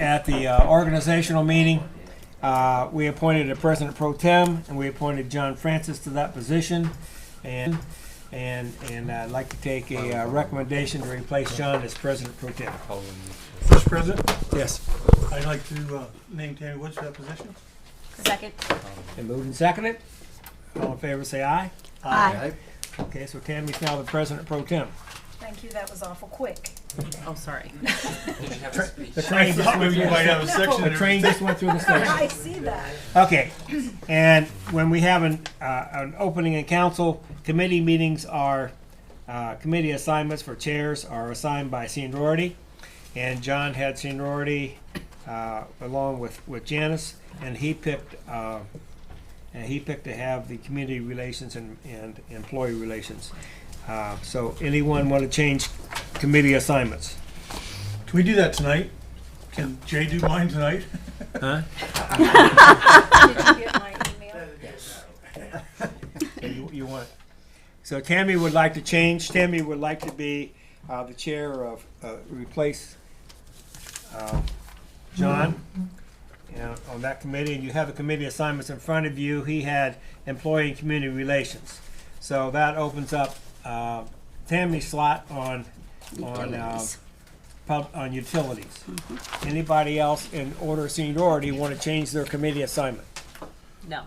at the organizational meeting, we appointed a president pro tem, and we appointed John Francis to that position. And I'd like to take a recommendation to replace John as president pro tem. Mr. President, Yes. I'd like to name Tammy Woods to that position. Second. And moved and seconded. All in favor, say aye. Aye. Okay, so Tammy's now the president pro tem. Thank you, that was awful quick. Oh, sorry. Did you have a speech? The train just went You might have a section. the train just went through the station. I see that. Okay, and when we have an opening in council, committee meetings are, committee assignments for chairs are assigned by seniority. And John had seniority along with Janice, and he picked to have the community relations and employee relations. So anyone want to change committee assignments? Can we do that tonight? Can Jay do mine tonight? Huh? Did you get my email? You want? So Tammy would like to change. Tammy would like to be the chair of replace John on that committee. And you have the committee assignments in front of you. He had employee and community relations. So that opens up Tammy's slot on utilities. Anybody else in order of seniority want to change their committee assignment? No.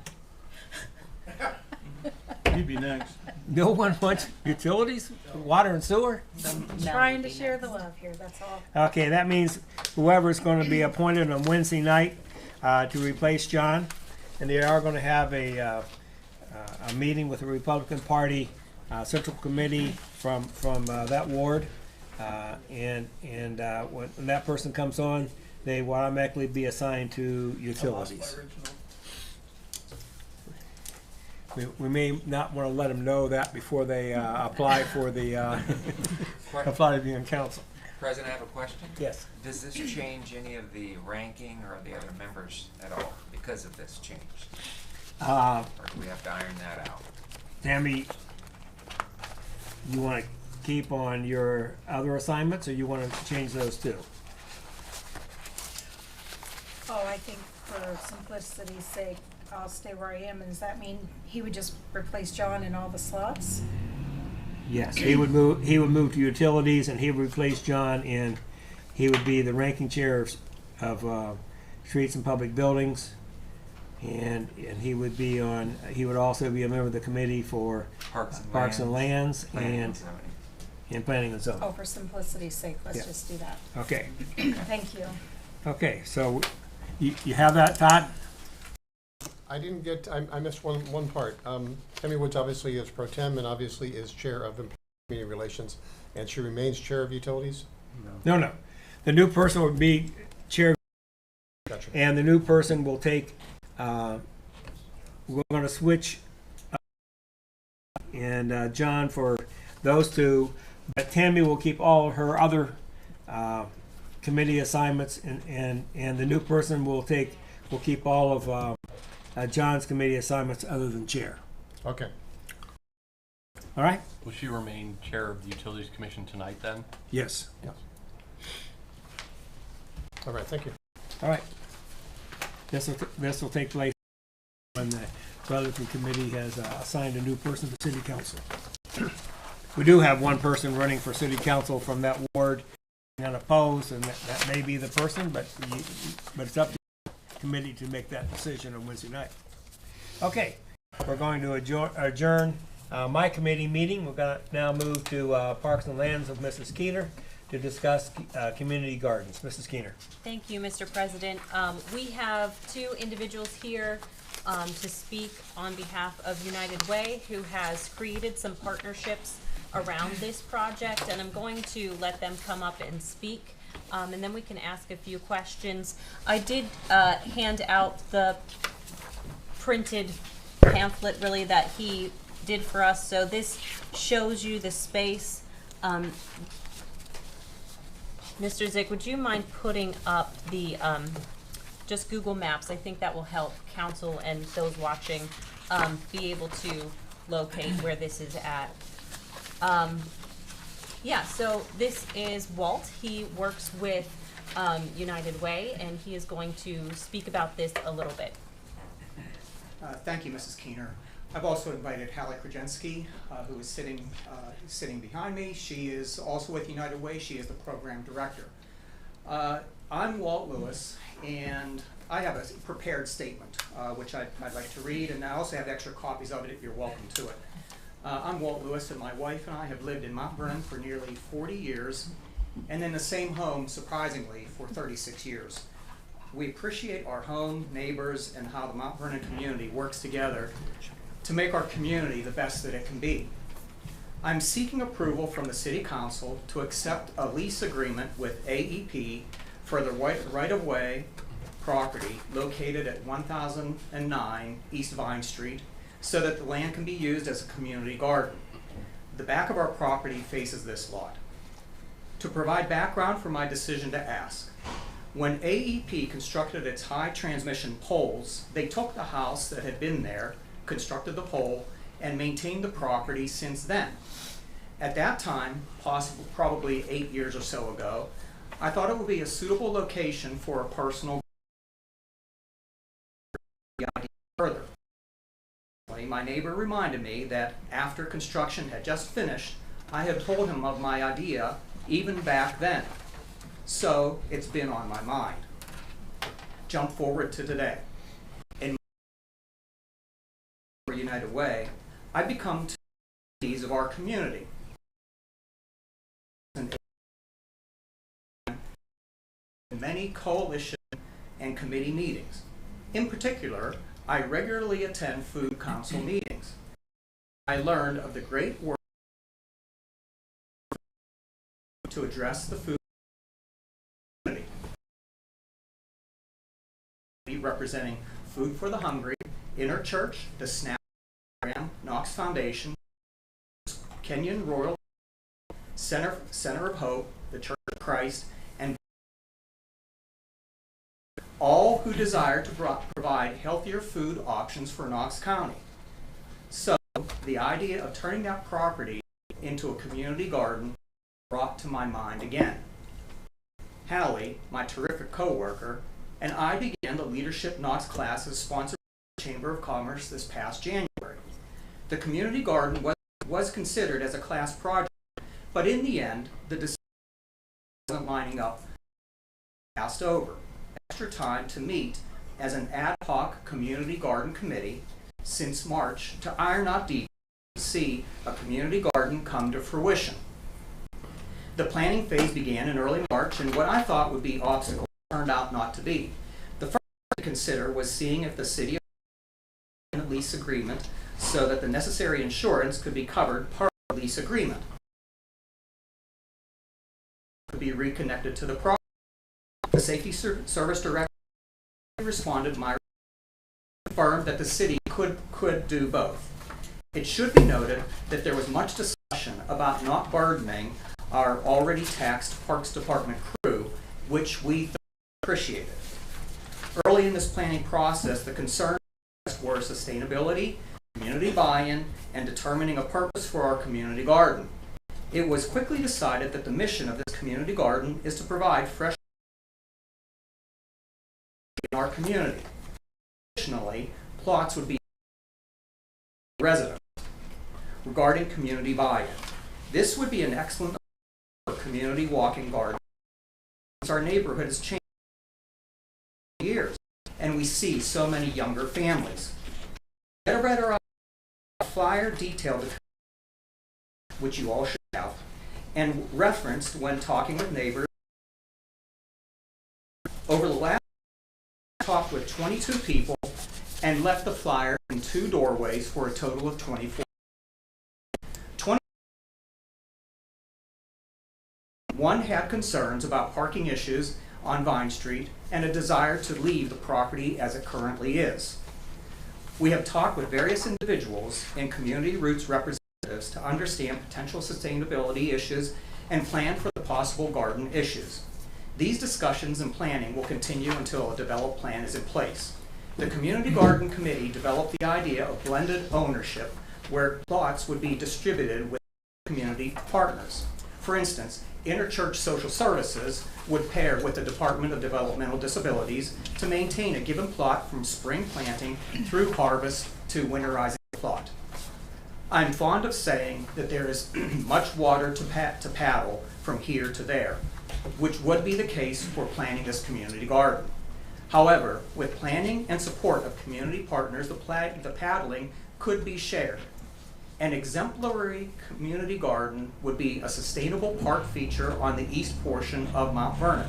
You'd be next. No one wants utilities, water and sewer? Trying to share the love here, that's all. Okay, that means whoever's going to be appointed on Wednesday night to replace John, and they are going to have a meeting with the Republican Party Central Committee from that ward, and when that person comes on, they will automatically be assigned to utilities. We may not want to let them know that before they apply for the apply to be on council. President, I have a question. Yes. Does this change any of the ranking or the other members at all because of this change? Or do we have to iron that out? Tammy, you want to keep on your other assignments, or you want to change those too? Oh, I think for simplicity's sake, I'll stay where I am. And does that mean he would just replace John in all the slots? Yes, he would move. He would move to utilities, and he would replace John, and he would be the ranking chair of streets and public buildings, and he would be on. He would also be a member of the committee for Parks and Lands and Planning and Zoning. Oh, for simplicity's sake, let's Yeah. just do that. Okay. Thank you. Okay. So you have that, Todd? I didn't get, I missed one part. Tammy Woods obviously is pro tem and obviously is chair of community relations, and she remains chair of utilities? No. The new person would be chair. Gotcha. And the new person will take, we're going to switch and John for those two, but Tammy will keep all of her other committee assignments, and the new person will keep all of John's committee assignments other than chair. Okay. All right? Will she remain chair of the Utilities Commission tonight then? Yes. All right, thank you. All right. This will take place when the Republican Committee has assigned a new person to City Council. We do have one person running for City Council from that ward unopposed, and that may be the person, but it's up to the committee to make that decision on Wednesday night. Okay, we're going to adjourn my committee meeting. We're going to now move to Parks and Lands of Mrs. Keener to discuss community gardens. Mrs. Keener. Thank you, Mr. President. We have two individuals here to speak on behalf of United Way, who has created some partnerships around this project, and I'm going to let them come up and speak, and then we can ask a few questions. I did hand out the printed pamphlet really that he did for us, so this shows you the space. Mr. Zick, would you mind putting up the just Google Maps? I think that will help council and those watching be able to locate where this is at. Yeah, so this is Walt. He works with United Way, and he is going to speak about this a little bit. Thank you, Mrs. Keener. I've also invited Hallie Krajensky, who is sitting behind me. She is also with United Way. She is the program director. I'm Walt Lewis, and I have a prepared statement, which I'd like to read, and I also have extra copies of it if you're welcome to it. I'm Walt Lewis, and my wife and I have lived in Mount Vernon for nearly 40 years, and in the same home, surprisingly, for 36 years. We appreciate our home, neighbors, and how the Mount Vernon community works together to make our community the best that it can be. I'm seeking approval from the City Council to accept a lease agreement with AEP for the right-of-way property located at 1009 East Vine Street so that the land can be used as a community garden. The back of our property faces this lot. To provide background for my decision to ask, when AEP constructed its high transmission poles, they took the house that had been there, constructed the pole, and maintained the property since then. At that time, probably 8 years or so ago, I thought it would be a suitable location for a personal further. My neighbor reminded me that after construction had just finished, I had told him of my idea even back then. So it's been on my mind. Jump forward to today. In United Way, I become trustees of our community. Many coalition and committee meetings. In particular, I regularly attend food council meetings. I learned of the great work to address the food community, representing Food for the Hungry, Inner Church, the SNAP program, Knox Foundation, Kenyon Royal, Center of Hope, the Church of Christ, and all who desire to provide healthier food options for Knox County. So the idea of turning that property into a community garden brought to my mind again. Hallie, my terrific co-worker, and I began the Leadership Knox classes sponsored by the Chamber of Commerce this past January. The community garden was considered as a class project, but in the end, the decision wasn't lining up, passed over. Extra time to meet as an ad hoc community garden committee since March to iron out details to see a community garden come to fruition. The planning phase began in early March, and what I thought would be obstacles turned out not to be. The first to consider was seeing if the city in a lease agreement so that the necessary insurance could be covered part of the lease agreement. Could be reconnected to the property. The Safety Service Director responded to my confirmed that the city could do both. It should be noted that there was much discussion about not burdening our already taxed Parks Department crew, which we appreciated. Early in this planning process, the concerns were sustainability, community buy-in, and determining a purpose for our community garden. It was quickly decided that the mission of this community garden is to provide fresh in our community. Additionally, plots would be residents. Regarding community buy-in, this would be an excellent community walking garden. Our neighborhood has changed in years, and we see so many younger families. I read a flyer detailed, which you all should have, and referenced when talking with neighbors. Over the last I talked with 22 people and left the flyer in 2 doorways for a total of 24. 1 had concerns about parking issues on Vine Street and a desire to leave the property as it currently is. We have talked with various individuals and community roots representatives to understand potential sustainability issues and plan for the possible garden issues. These discussions and planning will continue until a developed plan is in place. The Community Garden Committee developed the idea of blended ownership where plots would be distributed with community partners. For instance, interchurch social services would pair with the Department of Developmental Disabilities to maintain a given plot from spring planting through harvest to winterizing the plot. I'm fond of saying that there is much water to paddle from here to there, which would be the case for planning this community garden. However, with planning and support of community partners, the paddling could be shared. An exemplary community garden would be a sustainable park feature on the east portion of Mount Vernon.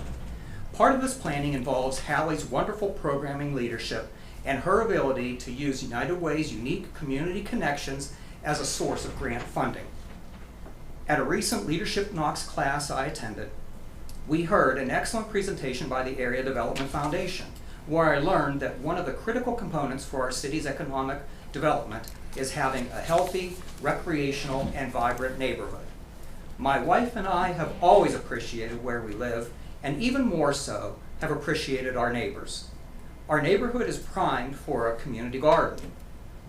Part of this planning involves Hallie's wonderful programming leadership and her ability to use United Way's unique community connections as a source of grant funding. At a recent Leadership Knox class I attended, we heard an excellent presentation by the Area Development Foundation, where I learned that one of the critical components for our city's economic development is having a healthy, recreational, and vibrant neighborhood. My wife and I have always appreciated where we live, and even more so, have appreciated our neighbors. Our neighborhood is primed for a community garden,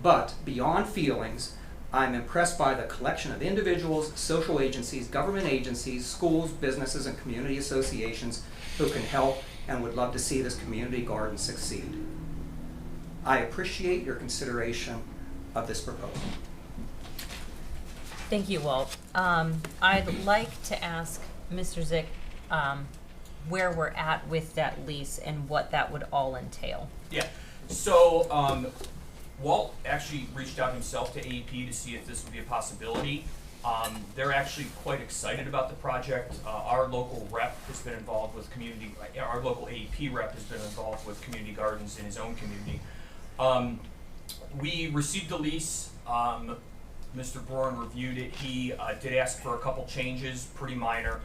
but beyond feelings, I'm impressed by the collection of individuals, social agencies, government agencies, schools, businesses, and community associations who can help and would love to see this community garden succeed. I appreciate your consideration of this proposal. Thank you, Walt. I'd like to ask Mr. Zick where we're at with that lease and what that would all entail. Yeah, so Walt actually reached out himself to AEP to see if this would be a possibility. They're actually quite excited about the project. Our local rep has been involved with our local AEP rep has been involved with community gardens in his own community. We received the lease. Mr. Bourne reviewed it. He did ask for a couple changes, pretty minor.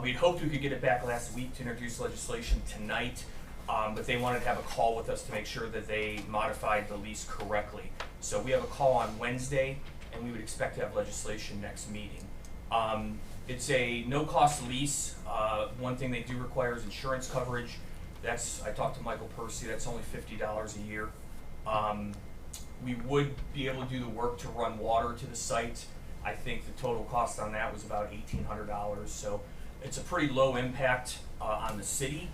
We had hoped we could get it back last week to introduce legislation tonight, but they wanted to have a call with us to make sure that they modified the lease correctly. So we have a call on Wednesday, and we would expect to have legislation next meeting. It's a no-cost lease. One thing they do require is insurance coverage. I talked to Michael Percy, that's only $50 a year. We would be able to do the work to run water to the site. I think the total cost on that was about $1,800, so it's a pretty low impact on the city.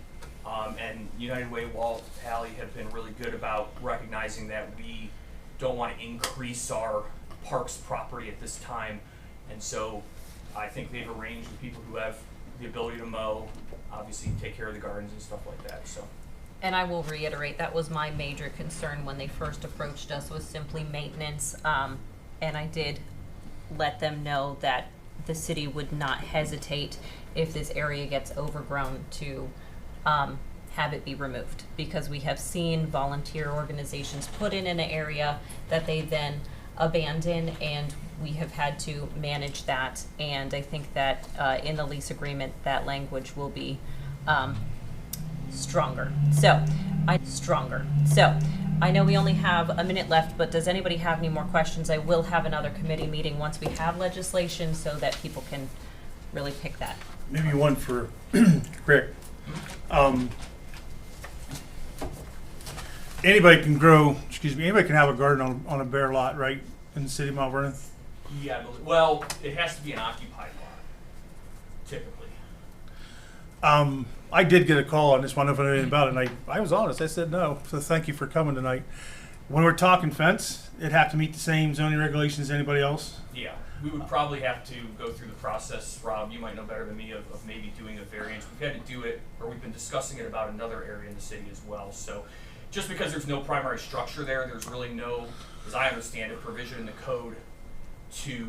And United Way, Walt, Hallie have been really good about recognizing that we don't want to increase our parks property at this time. And so I think they've arranged with people who have the ability to mow, obviously take care of the gardens and stuff like that. So. And I will reiterate, that was my major concern when they first approached us, was simply maintenance. And I did let them know that the city would not hesitate if this area gets overgrown to have it be removed, because we have seen volunteer organizations put in an area that they then abandon, and we have had to manage that. And I think that in the lease agreement, that language will be stronger. So I know we only have a minute left, but does anybody have any more questions? I will have another committee meeting once we have legislation so that people can really pick that. Maybe one for Rick. Anybody can have a garden on a bare lot, right, in the city of Mount Vernon? Yeah, well, it has to be an occupied lot, typically. I did get a call on this one, I don't know anything about it, and I was honest, I said no, so thank you for coming tonight. When we're talking fence, it'd have to meet the same zoning regulations as anybody else? Yeah, we would probably have to go through the process, Rob, you might know better than me, of maybe doing a variance. We've had to do it, or we've been discussing it about another area in the city as well. So just because there's no primary structure there, there's really no, as I understand it, provision in the code to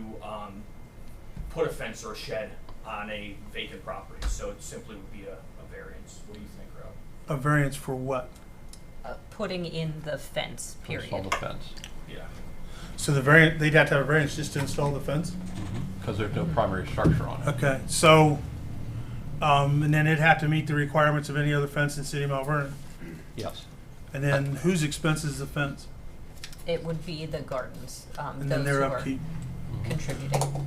put a fence or a shed on a vacant property. So it simply would be a variance. What do you think, Rob? A variance for what? Putting in the fence, period. Install the fence. Yeah. So they'd have to have a variance just to install the fence? Because there's no primary structure on it. Okay, so, and then it'd have to meet the requirements of any other fence in the city of Mount Vernon? Yes. And then whose expense is the fence? It would be the gardens, And those then who their are upkeep? contributing.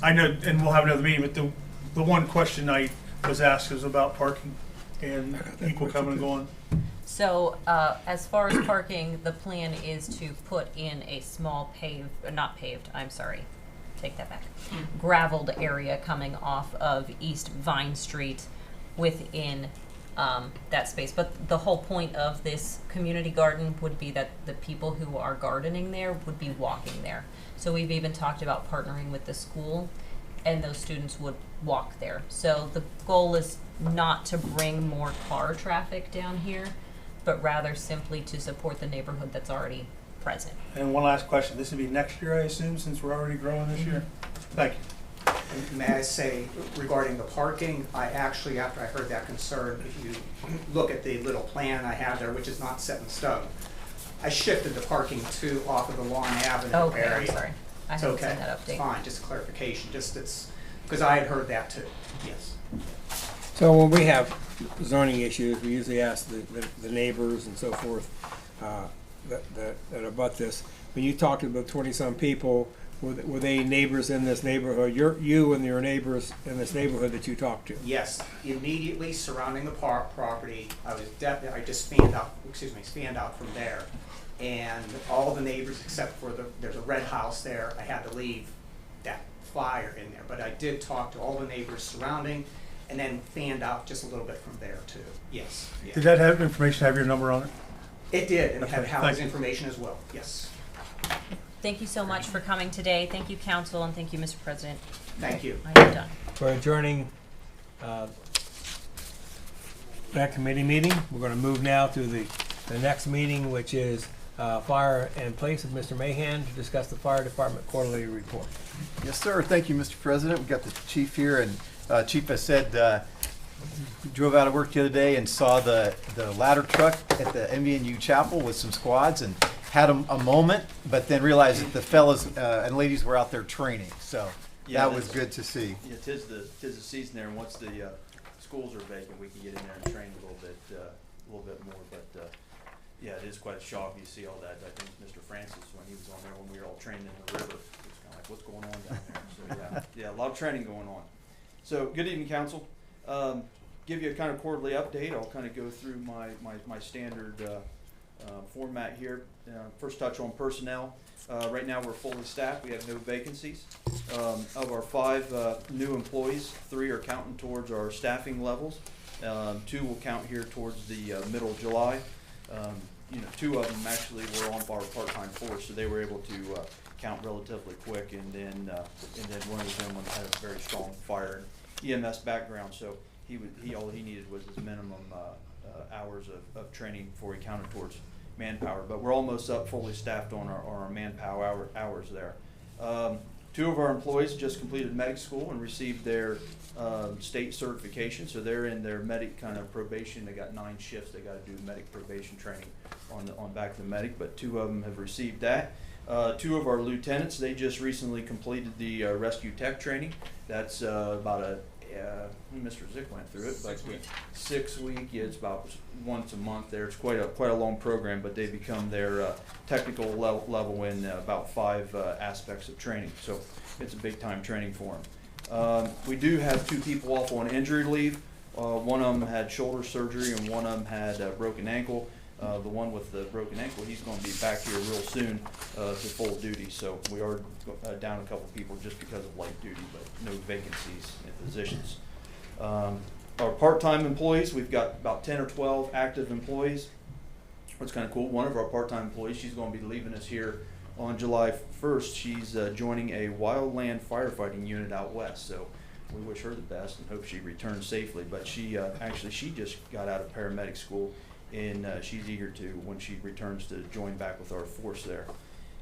I know, and we'll have another meeting, but the one question I was asked was about parking and people coming and going. So, as far as parking, the plan is to put in a small take that back, gravelled area coming off of East Vine Street within that space. But the whole point of this community garden would be that the people who are gardening there would be walking there. So we've even talked about partnering with the school, and those students would walk there. So the goal is not to bring more car traffic down here, but rather simply to support the neighborhood that's already present. And one last question. This would be next year, I assume, since we're already growing this year? Thank you. And may I say, regarding the parking, I actually, after I heard that concern, if you look at the little plan I have there, which is not set in stone, I shifted the parking to off of the Lawn Avenue Okay, area. I'm sorry. I It's haven't okay. seen that It's update. fine, just a clarification, just it's, because I had heard that too, yes. So when we have zoning issues, we usually ask the neighbors and so forth that abut this. When you talked to about 20-some people, were they neighbors in this neighborhood? You and your neighbors in this neighborhood that you talked to? Yes, immediately surrounding the property, I just fanned out from there. And all the neighbors, except for there's a red house there, I had to leave that fire in there. But I did talk to all the neighbors surrounding, and then fanned out just a little bit from there too, yes. Yeah. Did that have information, have your number on it? It did, and it had Okay, Howard's thank you. information as well, yes. Thank you so much for coming today. Thank you, council, and thank you, Mr. President. Thank you. I am done. We're adjourning that committee meeting. We're going to move now to the next meeting, which is fire and place of Mr. Mahan to discuss the fire department quarterly report. Yes, sir. Thank you, Mr. President. We've got the chief here, and Chief has said, drove out of work the other day and saw the ladder truck at the MVNU chapel with some squads and had a moment, but then realized that the fellas and ladies were out there training. So Yeah, that was that's- good to see. Yeah, tis the season there, and once the schools are vacant, we can get in there and train a little bit more. But yeah, it is quite a shock. You see all that. I think Mr. Francis, when he was on there, when we were all trained in the river, it was kind of like, what's going on down there? So yeah, a lot of training going on. So good evening, council. Give you a kind of quarterly update. I'll kind of go through my standard format here. First touch on personnel. Right now we're fully staffed. We have no vacancies. Of our 5 new employees, 3 are counting towards our staffing levels. 2 will count here towards the middle of July. 2 of them actually were on our part-time force, so they were able to count relatively quick. And then one of them had a very strong fire and EMS background, so all he needed was his minimum hours of training before he counted towards manpower. But we're almost up fully staffed on our manpower hours there. 2 of our employees just completed medic school and received their state certification, so they're in their medic kind of probation. They got 9 shifts. They got to do medic probation training on back to the medic, but 2 of them have received that. 2 of our lieutenants, they just recently completed the rescue tech training. That's about Mr. Zick went through it, but 6 week. Yeah, it's about once a month there. It's quite a long program, but they become their technical level in about 5 aspects of training. So it's a big time training for them. We do have 2 people off on injury leave. One of them had shoulder surgery and one of them had a broken ankle. The one with the broken ankle, he's going to be back here real soon to full duty. So we are down a couple people just because of light duty, but no vacancies in positions. Our part-time employees, we've got about 10 or 12 active employees. What's kind of cool, one of our part-time employees, she's going to be leaving us here on July 1st. She's joining a wildland firefighting unit out west. So we wish her the best and hope she returns safely. But she just got out of paramedic school, and she's eager to, when she returns, to join back with our force there.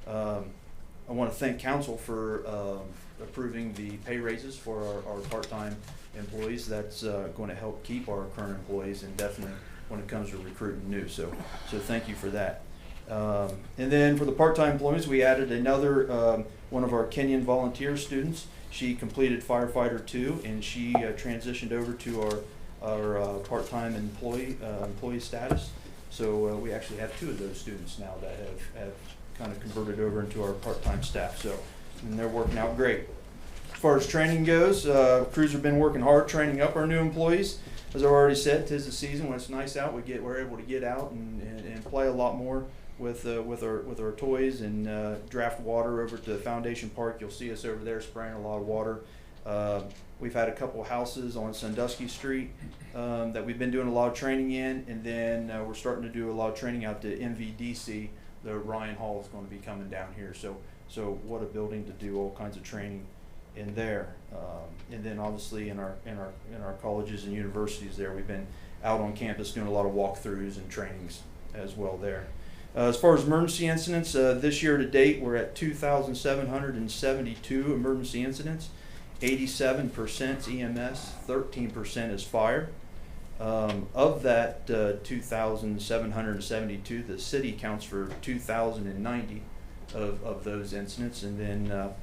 I want to thank council for approving the pay raises for our part-time employees. That's going to help keep our current employees, and definitely when it comes to recruiting new. So thank you for that. And then for the part-time employees, we added another one of our Kenyan volunteer students. She completed firefighter 2, and she transitioned over to our part-time employee status. So we actually have 2 of those students now that have kind of converted over into our part-time staff. So, and they're working out great. As far as training goes, crews have been working hard training up our new employees. As I already said, 'tis the season when it's nice out. We're able to get out and play a lot more. with our toys and draft water over to Foundation Park. You'll see us over there spraying a lot of water. We've had a couple houses on Sandusky Street that we've been doing a lot of training in, and then we're starting to do a lot of training out to MVDC. The Ryan Hall is going to be coming down here, so what a building to do all kinds of training in there. And then obviously in our colleges and universities there, we've been out on campus doing a lot of walkthroughs and trainings as well there. As far as emergency incidents, this year to date, we're at 2,772 emergency incidents. 87% EMS, 13% is fire. Of that 2,772, the city counts for 2,090 of those incidents, and then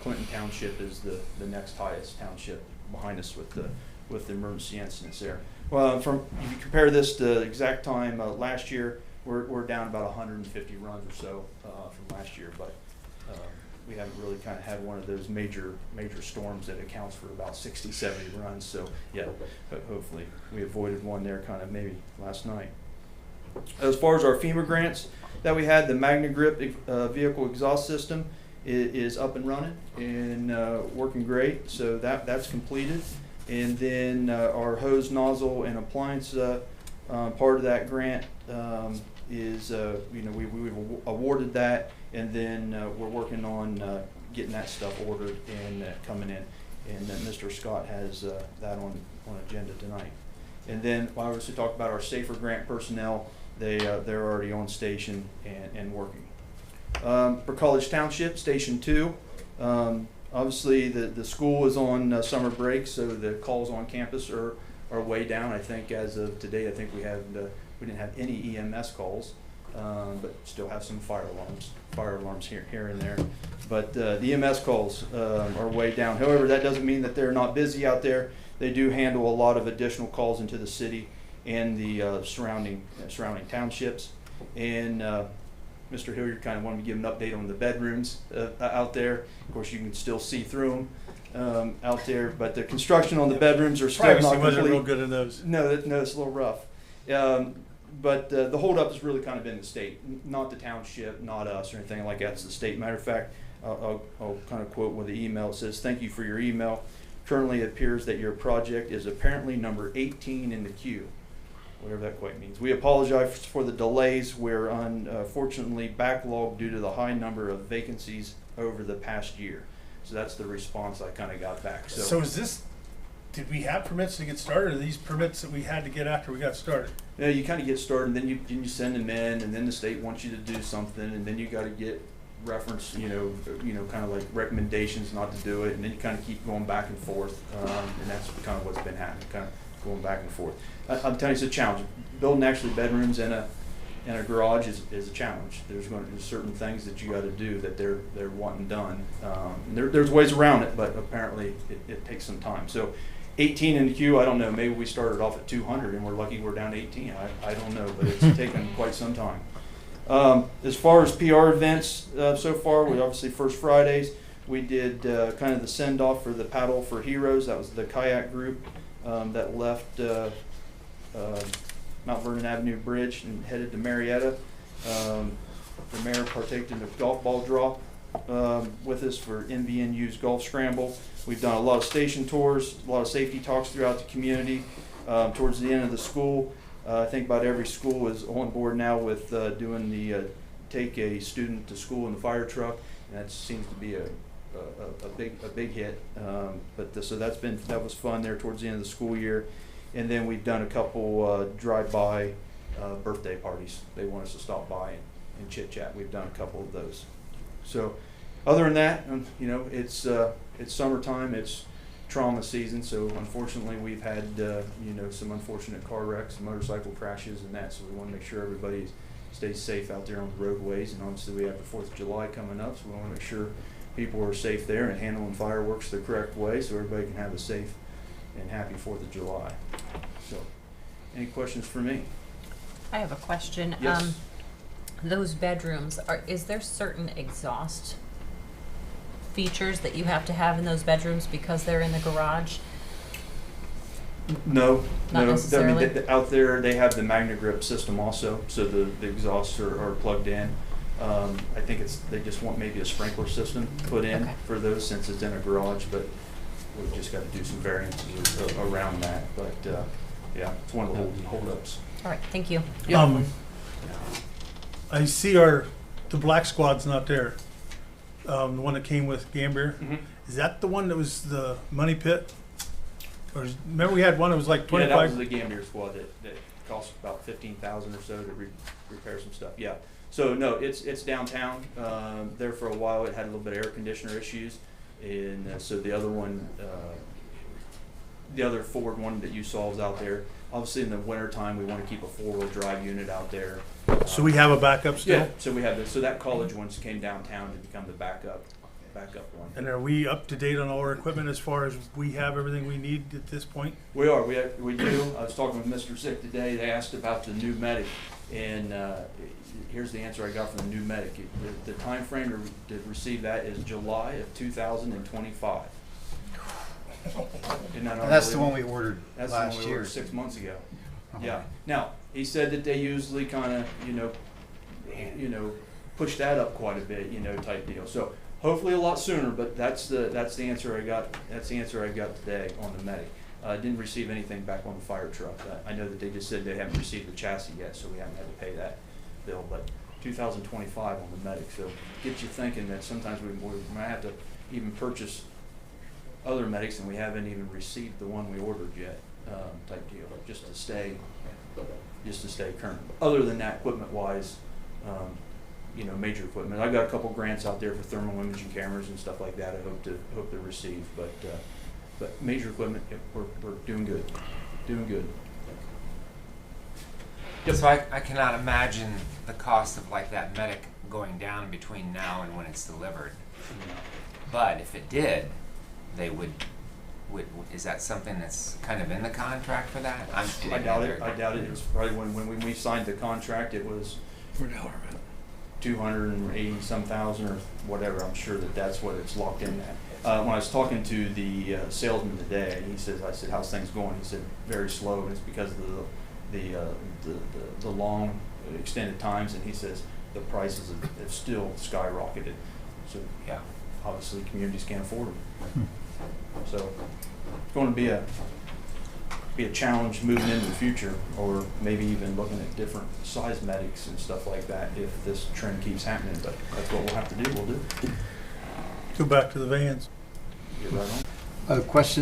Clinton Township is the next highest township behind us with the emergency incidents there. Well, if you compare this to exact time last year, we're down about 150 runs or so from last year, but we haven't really kind of had one of those major storms that accounts for about 60, 70 runs. So yeah, but hopefully we avoided one there kind of maybe last night. As far as our FEMA grants that we had, the MagnaGrip vehicle exhaust system is up and running and working great. So that's completed. And then our hose nozzle and appliance part of that grant is we've awarded that, and then we're working on getting that stuff ordered and coming in, and Mr. Scott has that on agenda tonight. And then I obviously talked about our Safer Grant personnel. They're already on station and working. For College Township, Station 2, obviously the school is on summer break, so the calls on campus are way down. I think as of today, I think we didn't have any EMS calls, but still have some fire alarms here and there. But the EMS calls are way down. However, that doesn't mean that they're not busy out there. They do handle a lot of additional calls into the city and the surrounding townships. And Mr. Hilliard kind of wanted to give an update on the bedrooms out there. Of course, you can still see through them out there, but the construction on the bedrooms are still Privacy not complete. wasn't real good in those. No, it's a little rough. But the holdup has really kind of been the state, not the township, not us or anything like that. It's the state. Matter of fact, I'll kind of quote with the email. It says, "Thank you for your email. Currently, it appears that your project is apparently number 18 in the queue." Whatever that quite means. "We apologize for the delays. We're unfortunately backlogged due to the high number of vacancies over the past year." So that's the response I kind of got back. So is this, did we have permits to get started, or are these permits that we had to get after we got started? Yeah, you kind of get started, and then you send them in, and then the state wants you to do something, and then you got to get reference, kind of like recommendations not to do it, and then you kind of keep going back and forth, and that's kind of what's been happening, kind of going back and forth. I'm telling you, it's a challenge. Building actually bedrooms in a garage is a challenge. There's certain things that you got to do that they're wanting done. There's ways around it, but apparently it takes some time. So 18 in the queue, I don't know. Maybe we started off at 200 and we're lucky we're down to 18. I don't know, but it's taken quite some time. As far as PR events so far, we obviously First Fridays, we did kind of the send off for the Paddle for Heroes. That was the kayak group that left Mount Vernon Avenue Bridge and headed to Marietta. The mayor partaked in the golf ball drop with us for NVNU's golf scramble. We've done a lot of station tours, a lot of safety talks throughout the community. Towards the end of the school, I think about every school is on board now with doing the take a student to school in the fire truck, and that seems to be a big hit. So that was fun there towards the end of the school year. And then we've done a couple drive-by birthday parties. They want us to stop by and chit-chat. We've done a couple of those. So other than that, it's summertime. It's trauma season. So unfortunately, we've had some unfortunate car wrecks, motorcycle crashes, and that. So we want to make sure everybody stays safe out there on the roadways. And obviously, we have the 4th of July coming up, so we want to make sure people are safe there and handling fireworks the correct way, so everybody can have a safe and happy 4th of July. So, any questions for me? I have a question. Yes. Those bedrooms, is there certain exhaust features that you have to have in those bedrooms because they're in the garage? No, Not no. I mean, necessarily? out there, they have the MagnaGrip system also, so the exhausts are plugged in. I think they just want maybe a sprinkler system put in Okay. for those since it's in a garage, but we've just got to do some variances around that. But, yeah, it's one of the holdups. All right, thank you. I see the black squad's not there. The one that came with Gambier. Is that the one that was the money pit? Or remember we had one that was like Yeah, that 25? was the Gambier squad that cost about 15,000 or so to repair some stuff. Yeah. So no, it's downtown. There for a while, it had a little bit of air conditioner issues, and so the other one, the other Ford one that you saw is out there. Obviously, in the wintertime, we want to keep a 4-wheel drive unit out there. So we have a backup still? Yeah. So we have this. So that college one came downtown to become the backup one. And are we up to date on all our equipment as far as we have everything we need at this point? We are. We do. I was talking with Mr. Zick today. They asked about the new medic, and here's the answer I got from the new medic. The time frame to receive that is July of 2025. Isn't that And that's the one unbelievable? we ordered That's the last one we year. ordered 6 months ago. Oh. Yeah. Now he said that they usually kind of push that up quite a bit, type deal. So hopefully a lot sooner. But that's the answer I got. That's the answer I got today on the medic. Didn't receive anything back on the fire truck. I know that they just said they haven't received the chassis yet, so we haven't had to pay that bill. But 2025 on the medic. So get you thinking that sometimes we might have to even purchase other medics and we haven't even received the one we ordered yet, type deal, just to stay current. Other than that, equipment wise, major equipment. I've got a couple grants out there for thermal imaging cameras and stuff like that. I hope to receive, but major equipment, we're doing good, So I cannot imagine the cost of like that medic going down between now and when it's delivered. But if it did, they would is that something that's kind of in the contract for that? I doubt it. It was probably when we signed the contract, it was 280 some thousand or whatever. I'm sure that's what it's locked in at. When I was talking to the salesman today, he says, I said, how's things going? He said, very slow, and it's because of the long extended times, and he says the prices have still skyrocketed. So yeah, obviously communities can't afford them. So it's going to be a challenge moving into the future, or maybe even looking at different size medics and stuff like that if this trend keeps happening. But that's what we'll have to do. We'll do. Go back to the vans. Get right on. A question